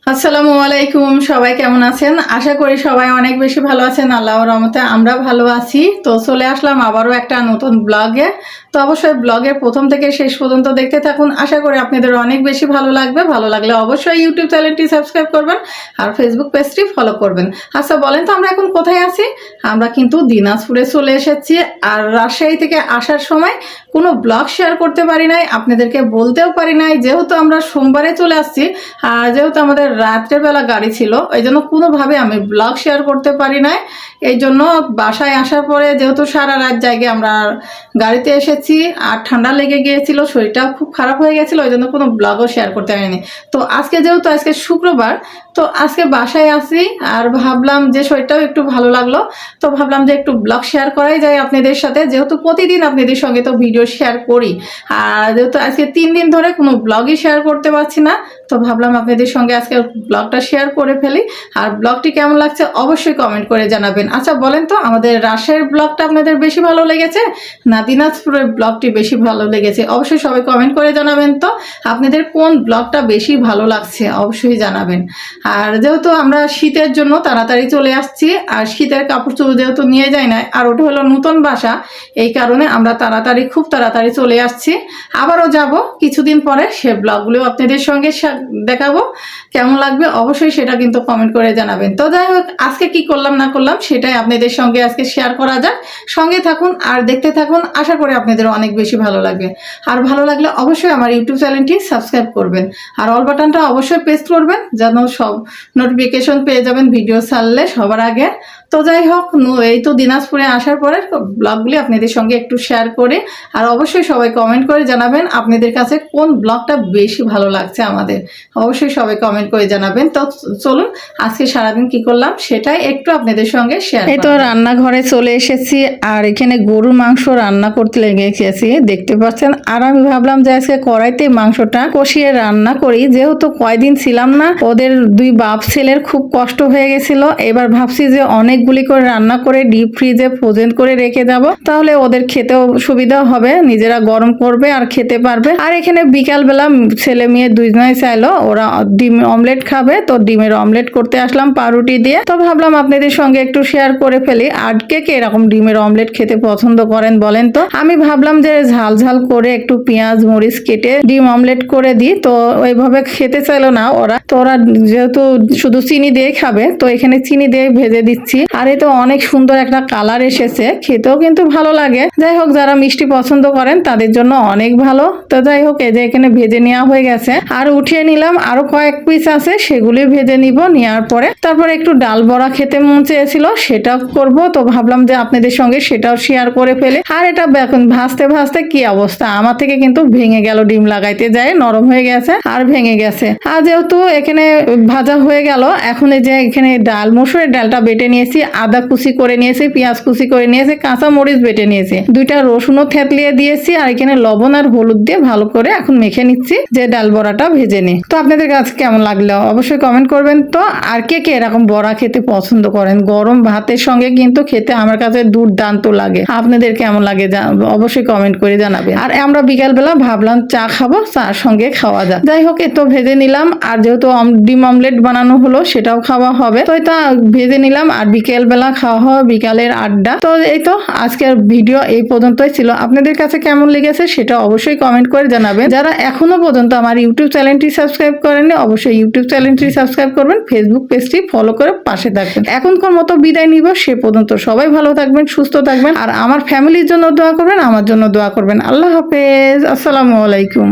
আসসালামু আলাইকুম। সবাই কেমন আছেন? আশা করি সবাই অনেক বেশি ভালো আছেন। আল্লাহর রহমতে আমরা ভালো আছি। তো চলে আসলাম আবারও একটা নতুন ব্লগে। তো অবশ্যই ব্লগের প্রথম থেকে শেষ পর্যন্ত দেখতে থাকুন। আশা করি আপনাদের অনেক বেশি ভালো লাগবে। ভালো লাগলে অবশ্যই ইউটিউব চ্যানেলটি সাবস্ক্রাইব করবেন আর ফেসবুক পেজটি ফলো করবেন। আচ্ছা বলেন তো আমরা এখন কোথায় আছি? আমরা কিন্তু দিনাজপুরে চলে এসেছি। আর রাজশাহী থেকে আসার সময় কোনো ব্লগ শেয়ার করতে পারি নাই, আপনাদেরকে বলতেও পারি নাই, যেহেতু আমরা সোমবারে চলে আসছি আর যেহেতু আমাদের রাত্রেবেলা গাড়ি ছিল এই জন্য কোনোভাবে আমি ব্লগ শেয়ার করতে পারি নাই। এই জন্য বাসায় আসার পরে যেহেতু সারা রাত জায়গায় আমরা গাড়িতে এসেছি আর ঠান্ডা লেগে গিয়েছিল, শরীরটাও খুব খারাপ হয়ে গেছিলো, ওই জন্য কোনো ব্লগও শেয়ার করতে পারিনি। তো আজকে যেহেতু আজকে শুক্রবার, তো আজকে বাসায় আসি আর ভাবলাম যে শরীরটাও একটু ভালো লাগলো, তো ভাবলাম যে একটু ব্লগ শেয়ার করাই যায় আপনাদের সাথে, যেহেতু প্রতিদিন আপনাদের সঙ্গে তো ভিডিও শেয়ার করি। আর যেহেতু আজকে 3 দিন ধরে কোনো ব্লগই শেয়ার করতে পারছি না, তো ভাবলাম আপনাদের সঙ্গে আজকে ব্লগটা শেয়ার করে ফেলি। আর ব্লগটি কেমন লাগছে অবশ্যই কমেন্ট করে জানাবেন। আচ্ছা বলেন তো আমাদের রাজশাহীর ব্লগটা আপনাদের বেশি ভালো লেগেছে না দিনাজপুরের ব্লগটি বেশি ভালো লেগেছে? অবশ্যই সবাই কমেন্ট করে জানাবেন তো আপনাদের কোন ব্লগটা বেশি ভালো লাগছে, অবশ্যই জানাবেন। আর যেহেতু আমরা শীতের জন্য তাড়াতাড়ি চলে আসছি আর শীতের কাপড় চোপড় যেহেতু নিয়ে যাই না, আর ওটা হলো নতুন বাসা, এই কারণে আমরা খুব তাড়াতাড়ি চলে আসছি। আবারও যাব কিছুদিন পরে, সে ব্লগগুলো আপনাদের সঙ্গে দেখাবো। কেমন লাগবে অবশ্যই সেটা কিন্তু কমেন্ট করে জানাবেন। তো যাই হোক, আজকে কি করলাম না করলাম সেটাই আপনাদের সঙ্গে আজকে শেয়ার করা যাক। সঙ্গে থাকুন আর দেখতে থাকুন, আশা করি আপনাদের অনেক বেশি ভালো লাগবে। আর ভালো লাগলে অবশ্যই আমার ইউটিউব চ্যানেলটি সাবস্ক্রাইব করবেন আর অল বাটনটা অবশ্যই প্রেস করবেন, যেন সব নোটিফিকেশন পেয়ে যাবেন ভিডিও ছাড়লে সবার আগে। তো যাই হোক, এই তো দিনাজপুরে আসার পরে ব্লগগুলি আপনাদের সঙ্গে একটু শেয়ার করে, আর অবশ্যই সবাই কমেন্ট করে জানাবেন আপনাদের কাছে কোন ব্লগটা বেশি ভালো লাগছে আমাদের, অবশ্যই সবাই কমেন্ট করে জানাবেন। তো চলুন আজকে সারাদিন কি করলাম সেটাই একটু আপনাদের সঙ্গে শেয়ার। এই তো রান্নাঘরে চলে এসেছি আর এখানে গরুর মাংস রান্না করতে লেগে গেছি, দেখতে পাচ্ছেন। আর আমি ভাবলাম যে আজকে কড়াইতে মাংসটা কষিয়ে রান্না করি, যেহেতু কয়দিন ছিলাম না, ওদের দুই বাপ ছেলের খুব কষ্ট হয়ে গেছিল। এবার ভাবছি যে অনেকগুলি করে রান্না করে ডিপ ফ্রিজে ফ্রোজেন করে রেখে যাব, তাহলে ওদের খেতেও সুবিধা হবে, নিজেরা গরম করবে আর খেতে পারবে। আর এখানে বিকালবেলা ছেলে মেয়ে দুজনাই চাইলো ওরা ডিম অমলেট খাবে, তো ডিমের অমলেট করতে আসলাম পাউরুটি দিয়ে। তো ভাবলাম আপনাদের সঙ্গে একটু শেয়ার করে ফেলি। আর কে কে এরকম ডিমের অমলেট খেতে পছন্দ করেন বলেন তো? আমি ভাবলাম যে ঝাল ঝাল করে একটু পেঁয়াজ মরিচ কেটে ডিম অমলেট করে দিই, তো ওইভাবে খেতে চাইলো না ওরা। তো ওরা যেহেতু শুধু চিনি দিয়ে খাবে, তো এখানে চিনি দিয়ে ভেজে দিচ্ছি। আর এই তো অনেক সুন্দর একটা কালার এসেছে, খেতেও কিন্তু ভালো লাগে। যাই হোক, যারা মিষ্টি পছন্দ করেন তাদের জন্য অনেক ভালো। তো যাই হোক, এই যে এখানে ভেজে নেওয়া হয়ে গেছে আর উঠিয়ে নিলাম। আরো কয়েক পিস আছে, সেগুলি ভেজে নিব। নেওয়ার পরে তারপরে একটু ডাল বড়া খেতে মন চেয়েছিল, সেটাও করব। তো ভাবলাম যে আপনাদের সঙ্গে সেটাও শেয়ার করে ফেলে। আর এটা এখন ভাজতে ভাজতে কি অবস্থা, আমার থেকে কিন্তু ভেঙে গেল, ডিম লাগাইতে যায় নরম হয়ে গেছে আর ভেঙে গেছে। আর যেহেতু এখানে ভাজা হয়ে গেল, এখন এই যে এখানে ডাল মসুরের ডালটা বেটে নিয়েছি, আদা কুচি করে নিয়েছি, পেঁয়াজ কুচি করে নিয়েছি, কাঁচা মরিচ বেটে নিয়েছি, 2টা রসুনও থেতলিয়ে দিয়েছি। আর এখানে লবণ আর হলুদ দিয়ে ভালো করে এখন মেখে নিচ্ছি যে ডাল বড়াটা ভেজে নিই। তো আপনাদের কাছে কেমন লাগলো অবশ্যই কমেন্ট করবেন তো। আর কে কে এরকম বড়া খেতে পছন্দ করেন? গরম ভাতের সঙ্গে কিন্তু খেতে আমার কাছে দুর্দান্ত লাগে। আপনাদের কেমন লাগে অবশ্যই কমেন্ট করে জানাবেন। আর আমরা বিকালবেলা ভাবলাম চা খাবো, চার সঙ্গে খাওয়া যায়। যাই হোক, এ তো ভেজে নিলাম। আর যেহেতু ডিম অমলেট বানানো হলো, সেটাও খাওয়া হবে, তো এটা ভেজে নিলাম। আর বিকেল বেলা খাওয়া হবে বিকালের আড্ডা। তো এই তো আজকের ভিডিও এই পর্যন্তই ছিল। আপনাদের কাছে কেমন লেগেছে সেটা অবশ্যই কমেন্ট করে জানাবেন। যারা এখনো পর্যন্ত আমার ইউটিউব চ্যানেলটি সাবস্ক্রাইব করেননি, অবশ্যই ইউটিউব চ্যানেলটি সাবস্ক্রাইব করবেন, ফেসবুক পেজটি ফলো করে পাশে থাকবেন। এখনকার মতো বিদায় নিব, সে পর্যন্ত সবাই ভালো থাকবেন, সুস্থ থাকবেন। আর আমার ফ্যামিলির জন্য দোয়া করবেন, আমার জন্য দোয়া করবেন। আল্লাহ হাফেজ, আসসালামু আলাইকুম।